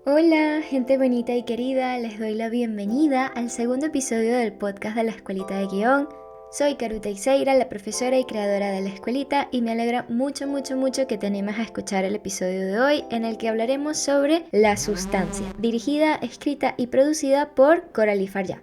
Hola, gente bonita y querida, les doy la bienvenida al segundo episodio del podcast de la Escuelita de Guión. Soy Caru Teixeira, la profesora y creadora de la escuelita, y me alegra mucho que te animes a escuchar el episodio de hoy, en el que hablaremos sobre La Sustancia, dirigida, escrita y producida por Coralie Farjah.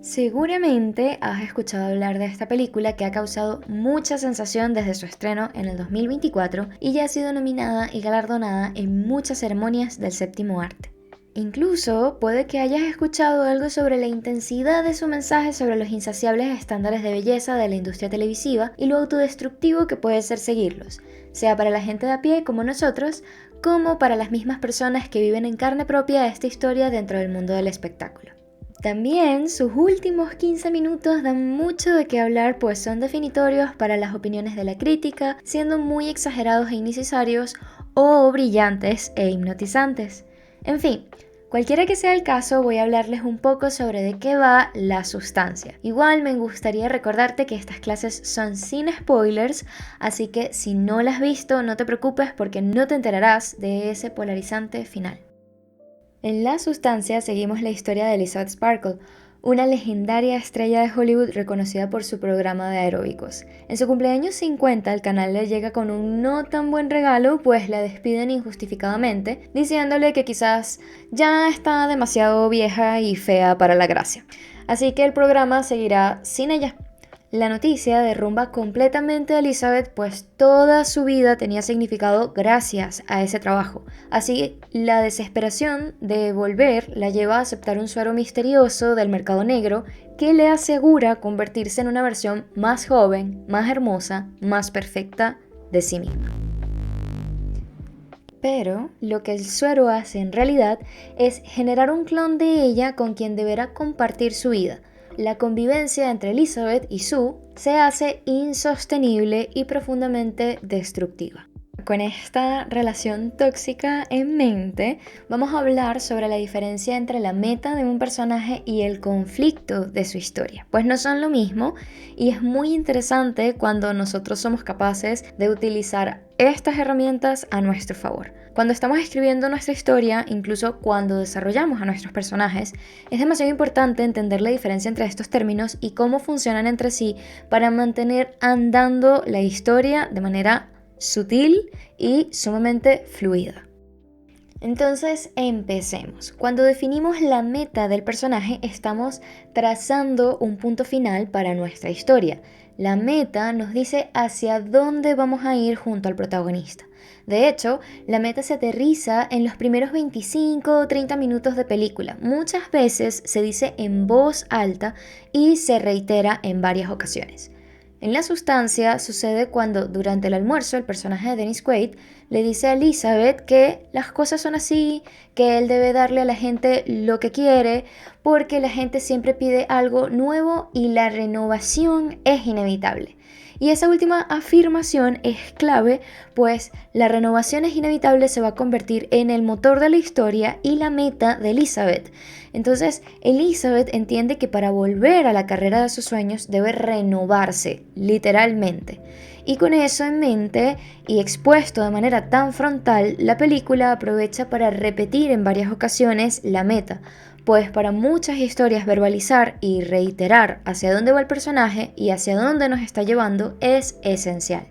Seguramente has escuchado hablar de esta película que ha causado mucha sensación desde su estreno en el 2024 y ya ha sido nominada y galardonada en muchas ceremonias del séptimo arte. Incluso puede que hayas escuchado algo sobre la intensidad de su mensaje sobre los insaciables estándares de belleza de la industria televisiva y lo autodestructivo que puede ser seguirlos, sea para la gente de a pie como nosotros, como para las mismas personas que viven en carne propia esta historia dentro del mundo del espectáculo. También sus últimos 15 minutos dan mucho de qué hablar, pues son definitorios para las opiniones de la crítica, siendo muy exagerados e innecesarios o brillantes e hipnotizantes. En fin, cualquiera que sea el caso, voy a hablarles un poco sobre de qué va La Sustancia. Igual me gustaría recordarte que estas clases son sin spoilers, así que si no las has visto, no te preocupes porque no te enterarás de ese polarizante final. En La Sustancia seguimos la historia de Elizabeth Sparkle, una legendaria estrella de Hollywood reconocida por su programa de aeróbicos. En su cumpleaños 50, el canal le llega con un no tan buen regalo, pues la despiden injustificadamente, diciéndole que quizás ya está demasiado vieja y fea para la gracia. Así que el programa seguirá sin ella. La noticia derrumba completamente a Elizabeth, pues toda su vida tenía significado gracias a ese trabajo. Así, la desesperación de volver la lleva a aceptar un suero misterioso del mercado negro que le asegura convertirse en una versión más joven, más hermosa, más perfecta de sí misma. Pero lo que el suero hace en realidad es generar un clon de ella con quien deberá compartir su vida. La convivencia entre Elizabeth y Sue se hace insostenible y profundamente destructiva. Con esta relación tóxica en mente, vamos a hablar sobre la diferencia entre la meta de un personaje y el conflicto de su historia, pues no son lo mismo y es muy interesante cuando nosotros somos capaces de utilizar estas herramientas a nuestro favor. Cuando estamos escribiendo nuestra historia, incluso cuando desarrollamos a nuestros personajes, es demasiado importante entender la diferencia entre estos términos y cómo funcionan entre sí para mantener andando la historia de manera sutil y sumamente fluida. Entonces, empecemos. Cuando definimos la meta del personaje, estamos trazando un punto final para nuestra historia. La meta nos dice hacia dónde vamos a ir junto al protagonista. De hecho, la meta se aterriza en los primeros 25 o 30 minutos de película. Muchas veces se dice en voz alta y se reitera en varias ocasiones. En La Sustancia sucede cuando durante el almuerzo el personaje de Dennis Quaid le dice a Elizabeth que las cosas son así, que él debe darle a la gente lo que quiere, porque la gente siempre pide algo nuevo y la renovación es inevitable. Y esa última afirmación es clave, pues la renovación es inevitable se va a convertir en el motor de la historia y la meta de Elizabeth. Entonces, Elizabeth entiende que para volver a la carrera de sus sueños debe renovarse, literalmente. Y con eso en mente y expuesto de manera tan frontal, la película aprovecha para repetir en varias ocasiones la meta, pues para muchas historias verbalizar y reiterar hacia dónde va el personaje y hacia dónde nos está llevando es esencial.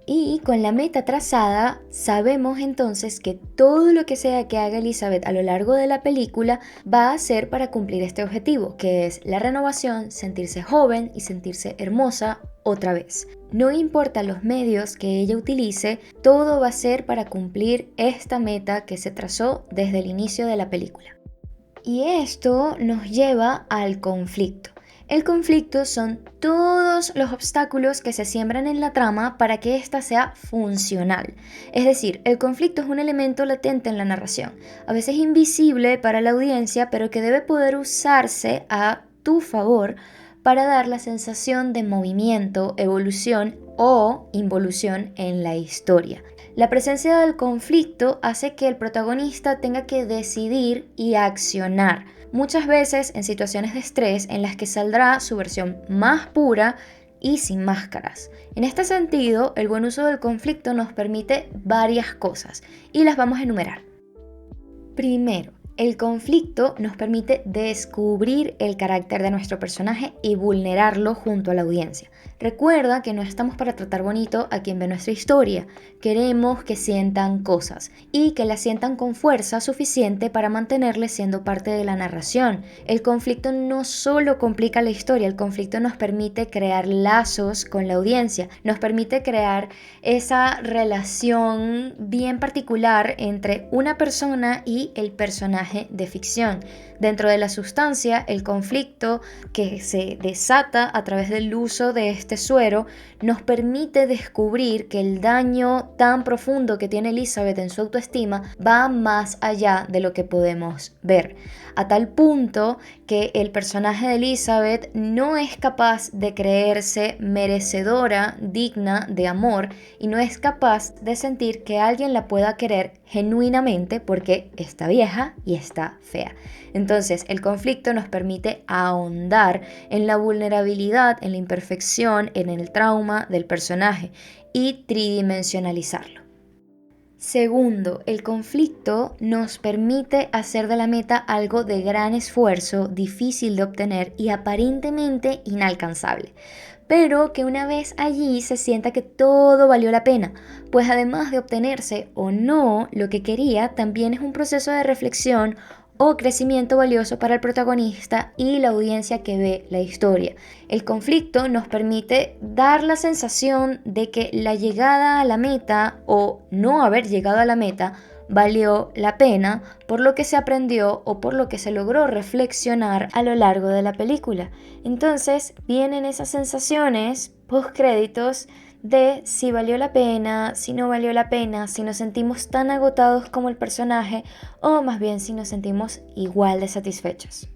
Y con la meta trazada, sabemos entonces que todo lo que sea que haga Elizabeth a lo largo de la película va a ser para cumplir este objetivo, que es la renovación, sentirse joven y sentirse hermosa otra vez. No importa los medios que ella utilice, todo va a ser para cumplir esta meta que se trazó desde el inicio de la película. Y esto nos lleva al conflicto. El conflicto son todos los obstáculos que se siembran en la trama para que ésta sea funcional. Es decir, el conflicto es un elemento latente en la narración, a veces invisible para la audiencia, pero que debe poder usarse a tu favor para dar la sensación de movimiento, evolución o involución en la historia. La presencia del conflicto hace que el protagonista tenga que decidir y accionar, muchas veces en situaciones de estrés en las que saldrá su versión más pura y sin máscaras. En este sentido, el buen uso del conflicto nos permite varias cosas y las vamos a enumerar. Primero, el conflicto nos permite descubrir el carácter de nuestro personaje y vulnerarlo junto a la audiencia. Recuerda que no estamos para tratar bonito a quien ve nuestra historia. Queremos que sientan cosas y que las sientan con fuerza suficiente para mantenerles siendo parte de la narración. El conflicto no solo complica la historia, el conflicto nos permite crear lazos con la audiencia, nos permite crear esa relación bien particular entre una persona y el personaje de ficción. Dentro de la sustancia, el conflicto que se desata a través del uso de este suero nos permite descubrir que el daño tan profundo que tiene Elizabeth en su autoestima va más allá de lo que podemos ver, a tal punto que el personaje de Elizabeth no es capaz de creerse merecedora, digna de amor, y no es capaz de sentir que alguien la pueda querer genuinamente porque está vieja y está fea. Entonces, el conflicto nos permite ahondar en la vulnerabilidad, en la imperfección, en el trauma del personaje y tridimensionalizarlo. Segundo, el conflicto nos permite hacer de la meta algo de gran esfuerzo, difícil de obtener y aparentemente inalcanzable, pero que una vez allí se sienta que todo valió la pena, pues además de obtenerse o no lo que quería, también es un proceso de reflexión o crecimiento valioso para el protagonista y la audiencia que ve la historia. El conflicto nos permite dar la sensación de que la llegada a la meta o no haber llegado a la meta valió la pena por lo que se aprendió o por lo que se logró reflexionar a lo largo de la película. Entonces vienen esas sensaciones post créditos de si valió la pena, si no valió la pena, si nos sentimos tan agotados como el personaje o más bien si nos sentimos igual de satisfechos.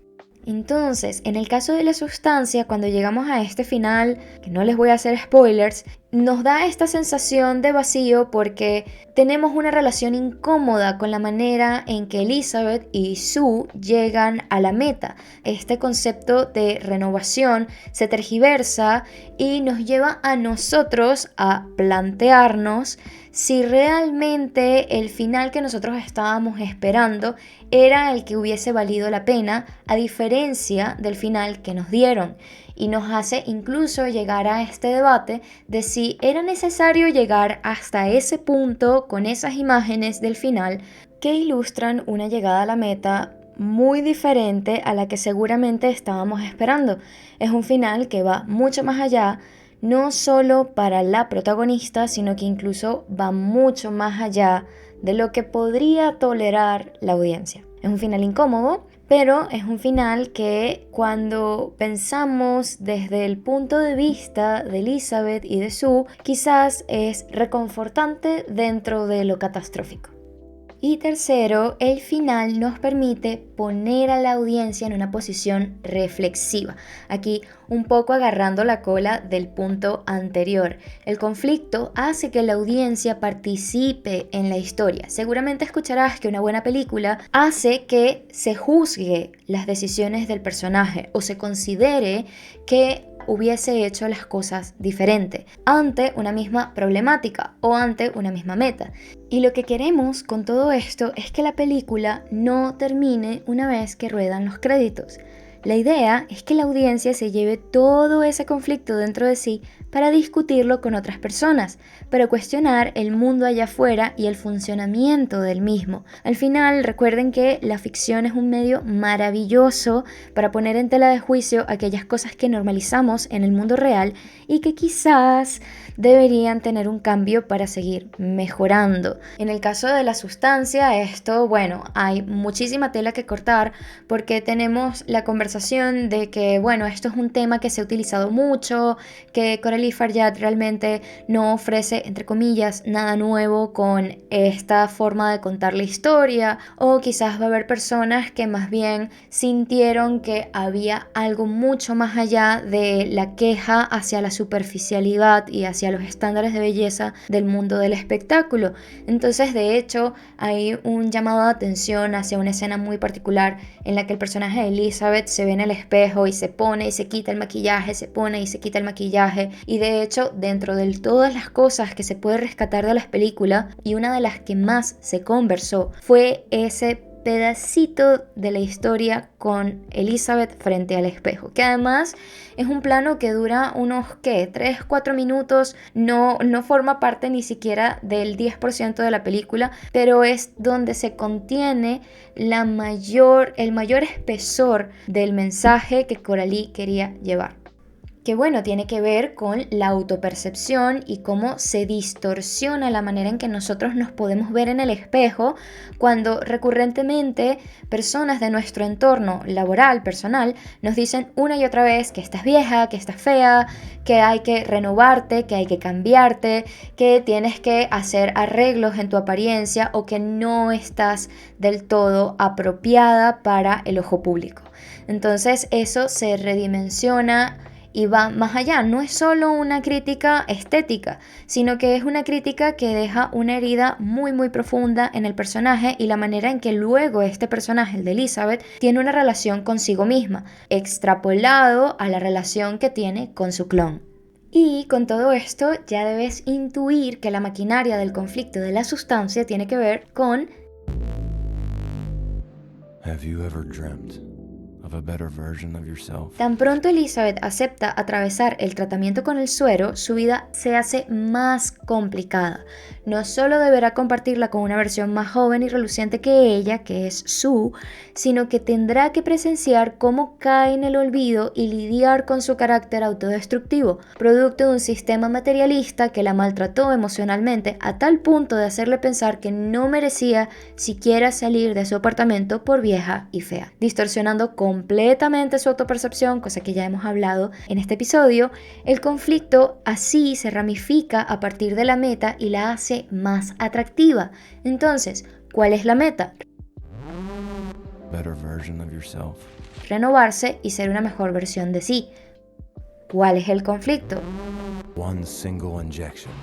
Entonces, en el caso de la sustancia, cuando llegamos a este final, que no les voy a hacer spoilers, nos da esta sensación de vacío porque tenemos una relación incómoda con la manera en que Elizabeth y Sue llegan a la meta. Este concepto de renovación se tergiversa y nos lleva a nosotros a plantearnos si realmente el final que nosotros estábamos esperando era el que hubiese valido la pena, a diferencia del final que nos dieron. Y nos hace incluso llegar a este debate de si era necesario llegar hasta ese punto con esas imágenes del final que ilustran una llegada a la meta muy diferente a la que seguramente estábamos esperando. Es un final que va mucho más allá, no solo para la protagonista, sino que incluso va mucho más allá de lo que podría tolerar la audiencia. Es un final incómodo, pero es un final que cuando pensamos desde el punto de vista de Elizabeth y de Sue, quizás es reconfortante dentro de lo catastrófico. Y tercero, el final nos permite poner a la audiencia en una posición reflexiva. Aquí un poco agarrando la cola del punto anterior. El conflicto hace que la audiencia participe en la historia. Seguramente escucharás que una buena película hace que se juzgue las decisiones del personaje o se considere que hubiese hecho las cosas diferente ante una misma problemática o ante una misma meta. Y lo que queremos con todo esto es que la película no termine una vez que ruedan los créditos. La idea es que la audiencia se lleve todo ese conflicto dentro de sí para discutirlo con otras personas, para cuestionar el mundo allá afuera y el funcionamiento del mismo. Al final, recuerden que la ficción es un medio maravilloso para poner en tela de juicio aquellas cosas que normalizamos en el mundo real y que quizás deberían tener un cambio para seguir mejorando. En el caso de la sustancia, esto, bueno, hay muchísima tela que cortar porque tenemos la conversación de que, bueno, esto es un tema que se ha utilizado mucho, que Coralie Farjad realmente no ofrece, entre comillas, nada nuevo con esta forma de contar la historia, o quizás va a haber personas que más bien sintieron que había algo mucho más allá de la queja hacia la superficialidad y hacia los estándares de belleza del mundo del espectáculo. Entonces, de hecho, hay un llamado de atención hacia una escena muy particular en la que el personaje de Elizabeth se ve en el espejo y se pone y se quita el maquillaje, se pone y se quita el maquillaje. Y de hecho, dentro de todas las cosas que se puede rescatar de las películas, y una de las que más se conversó fue ese pedacito de la historia con Elizabeth frente al espejo, que además es un plano que dura unos, ¿qué? 3-4 minutos, no forma parte ni siquiera del 10% de la película, pero es donde se contiene el mayor espesor del mensaje que Coralie quería llevar. Que bueno, tiene que ver con la autopercepción y cómo se distorsiona la manera en que nosotros nos podemos ver en el espejo cuando recurrentemente personas de nuestro entorno laboral, personal, nos dicen una y otra vez que estás vieja, que estás fea, que hay que renovarte, que hay que cambiarte, que tienes que hacer arreglos en tu apariencia o que no estás del todo apropiada para el ojo público. Entonces eso se redimensiona y va más allá, no es solo una crítica estética, sino que es una crítica que deja una herida muy muy profunda en el personaje y la manera en que luego este personaje, el de Elizabeth, tiene una relación consigo misma, extrapolado a la relación que tiene con su clon. Y con todo esto ya debes intuir que la maquinaria del conflicto de la sustancia tiene que ver con... Have you ever dreamt of a better version of yourself? Tan pronto Elizabeth acepta atravesar el tratamiento con el suero, su vida se hace más complicada. No solo deberá compartirla con una versión más joven y reluciente que ella, que es Sue, sino que tendrá que presenciar cómo cae en el olvido y lidiar con su carácter autodestructivo, producto de un sistema materialista que la maltrató emocionalmente a tal punto de hacerle pensar que no merecía siquiera salir de su apartamento por vieja y fea, distorsionando completamente su autopercepción, cosa que ya hemos hablado en este episodio. El conflicto así se ramifica a partir de la meta y la hace más atractiva. Entonces, ¿cuál es la meta? Better version of yourself. Renovarse y ser una mejor versión de sí. ¿Cuál es el conflicto? One single injection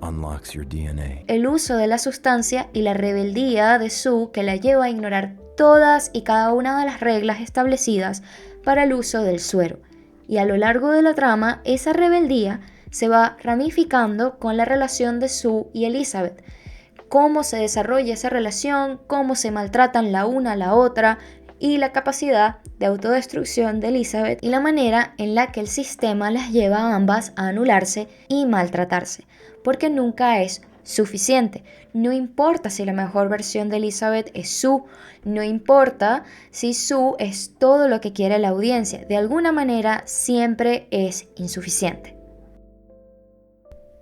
unlocks your DNA. El uso de la sustancia y la rebeldía de Sue que la lleva a ignorar todas y cada una de las reglas establecidas para el uso del suero. Y a lo largo de la trama, esa rebeldía se va ramificando con la relación de Sue y Elizabeth. Cómo se desarrolla esa relación, cómo se maltratan la una a la otra y la capacidad de autodestrucción de Elizabeth y la manera en la que el sistema las lleva a ambas a anularse y maltratarse, porque nunca es suficiente. No importa si la mejor versión de Elizabeth es Sue, no importa si Sue es todo lo que quiere la audiencia, de alguna manera siempre es insuficiente.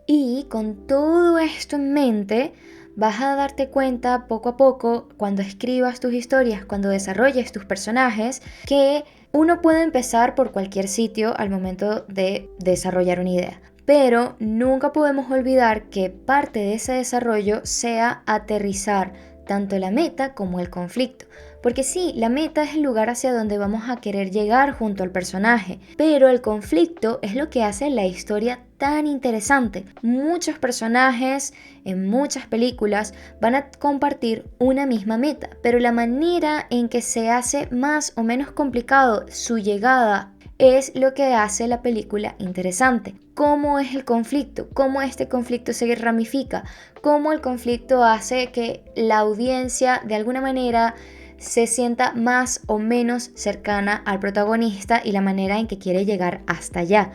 Y con todo esto en mente, vas a darte cuenta poco a poco, cuando escribas tus historias, cuando desarrolles tus personajes, que uno puede empezar por cualquier sitio al momento de desarrollar una idea. Pero nunca podemos olvidar que parte de ese desarrollo sea aterrizar tanto la meta como el conflicto. Porque sí, la meta es el lugar hacia donde vamos a querer llegar junto al personaje, pero el conflicto es lo que hace la historia tan interesante. Muchos personajes en muchas películas van a compartir una misma meta, pero la manera en que se hace más o menos complicado su llegada es lo que hace la película interesante. ¿Cómo es el conflicto? ¿Cómo este conflicto se ramifica? ¿Cómo el conflicto hace que la audiencia de alguna manera se sienta más o menos cercana al protagonista y la manera en que quiere llegar hasta allá?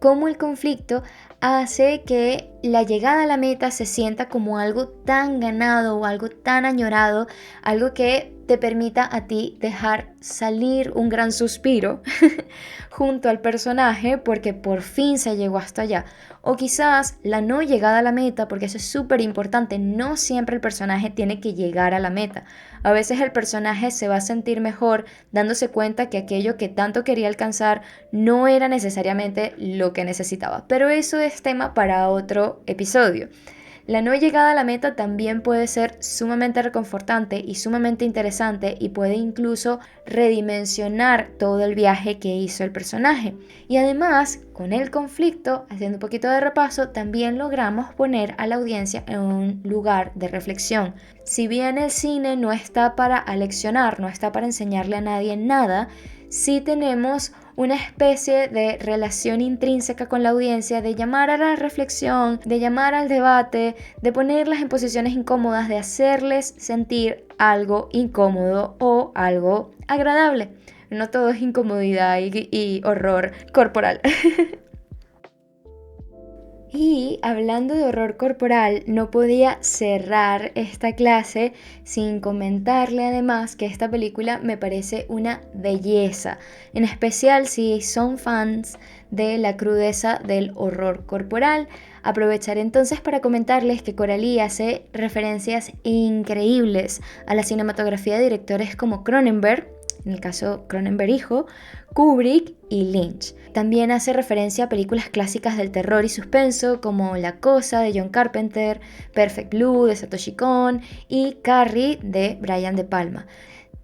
Cómo el conflicto hace que la llegada a la meta se sienta como algo tan ganado o algo tan añorado, algo que te permita a ti dejar salir un gran suspiro junto al personaje porque por fin se llegó hasta allá. O quizás la no llegada a la meta, porque eso es súper importante, no siempre el personaje tiene que llegar a la meta. A veces el personaje se va a sentir mejor dándose cuenta que aquello que tanto quería alcanzar no era necesariamente lo que necesitaba. Pero eso es tema para otro episodio. La no llegada a la meta también puede ser sumamente reconfortante y sumamente interesante y puede incluso redimensionar todo el viaje que hizo el personaje. Y además, con el conflicto, haciendo un poquito de repaso, también logramos poner a la audiencia en un lugar de reflexión. Si bien el cine no está para aleccionar, no está para enseñarle a nadie nada, sí tenemos una especie de relación intrínseca con la audiencia, de llamar a la reflexión, de llamar al debate, de ponerlas en posiciones incómodas, de hacerles sentir algo incómodo o algo agradable. No todo es incomodidad y horror corporal. Y hablando de horror corporal, no podía cerrar esta clase sin comentarle además que esta película me parece una belleza, en especial si son fans de la crudeza del horror corporal. Aprovecharé entonces para comentarles que Coralie hace referencias increíbles a la cinematografía de directores como Cronenberg, en el caso Cronenberg hijo, Kubrick y Lynch. También hace referencia a películas clásicas del terror y suspenso como La Cosa de John Carpenter, Perfect Blue de Satoshi Kon y Carrie de Brian De Palma.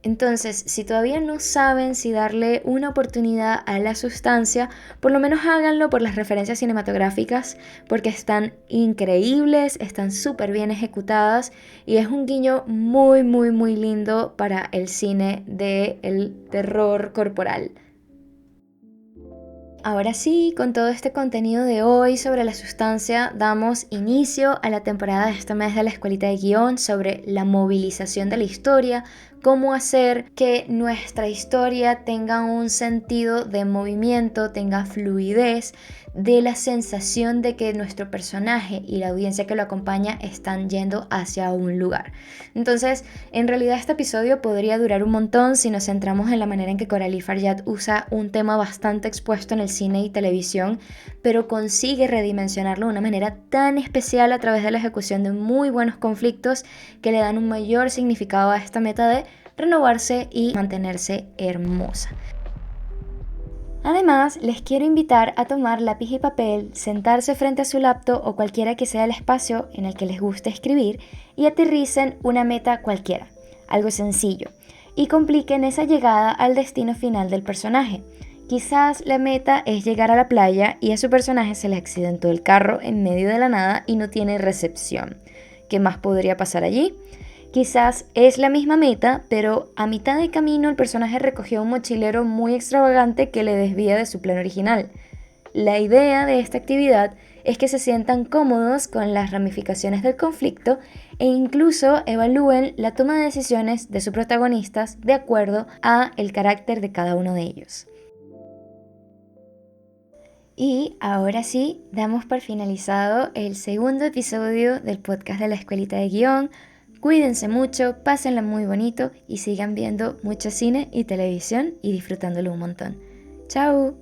Entonces, si todavía no saben si darle una oportunidad a La Sustancia, por lo menos háganlo por las referencias cinematográficas, porque están increíbles, están súper bien ejecutadas y es un guiño muy, muy, muy lindo para el cine del terror corporal. Ahora sí, con todo este contenido de hoy sobre La Sustancia, damos inicio a la temporada de este mes de la Escuelita de Guión sobre la movilización de la historia, cómo hacer que nuestra historia tenga un sentido de movimiento, tenga fluidez, de la sensación de que nuestro personaje y la audiencia que lo acompaña están yendo hacia un lugar. Entonces, en realidad este episodio podría durar un montón si nos centramos en la manera en que Coralie Farjad usa un tema bastante expuesto en el cine y televisión, pero consigue redimensionarlo de una manera tan especial a través de la ejecución de muy buenos conflictos que le dan un mayor significado a esta meta de renovarse y mantenerse hermosa. Además, les quiero invitar a tomar lápiz y papel, sentarse frente a su laptop o cualquiera que sea el espacio en el que les guste escribir y aterricen una meta cualquiera, algo sencillo, y compliquen esa llegada al destino final del personaje. Quizás la meta es llegar a la playa y a su personaje se le accidentó el carro en medio de la nada y no tiene recepción. ¿Qué más podría pasar allí? Quizás es la misma meta, pero a mitad de camino el personaje recogió un mochilero muy extravagante que le desvía de su plan original. La idea de esta actividad es que se sientan cómodos con las ramificaciones del conflicto e incluso evalúen la toma de decisiones de sus protagonistas de acuerdo a el carácter de cada uno de ellos. Y ahora sí, damos por finalizado el segundo episodio del podcast de la Escuelita de Guión. Cuídense mucho, pásenla muy bonito y sigan viendo mucho cine y televisión y disfrutándolo un montón. ¡Chao!